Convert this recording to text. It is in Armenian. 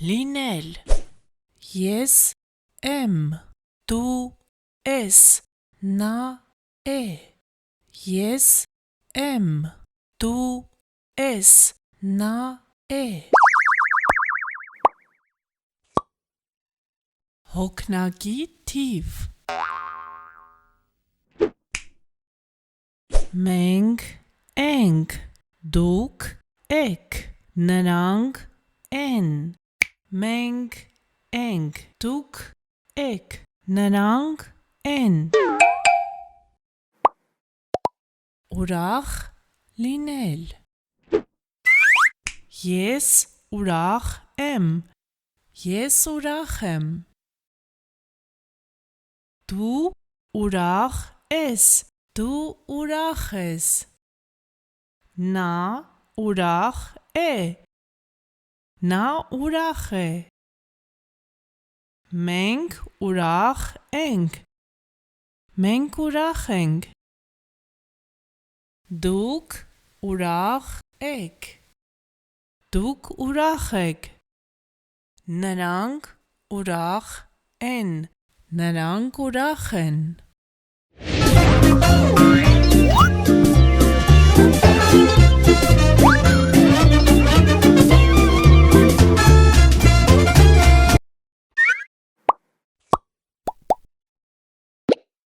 լինել ես եմ դու ես նա է ես եմ դու ես նա է հոգնակի թիվ մենք ենք դուք եք նրանք են մենք ենք դուք եք նրանք են ուրախ լինել ես ուրախ եմ ես ուրախ եմ դու ուրախ ես դու ուրախ ես նա ուրախ է նա ուրախ է մենք ուրախ ենք մենք ուրախ ենք դուք ուրախ եք դուք ուրախ եք նրանք ուրախ են նրանք ուրախ են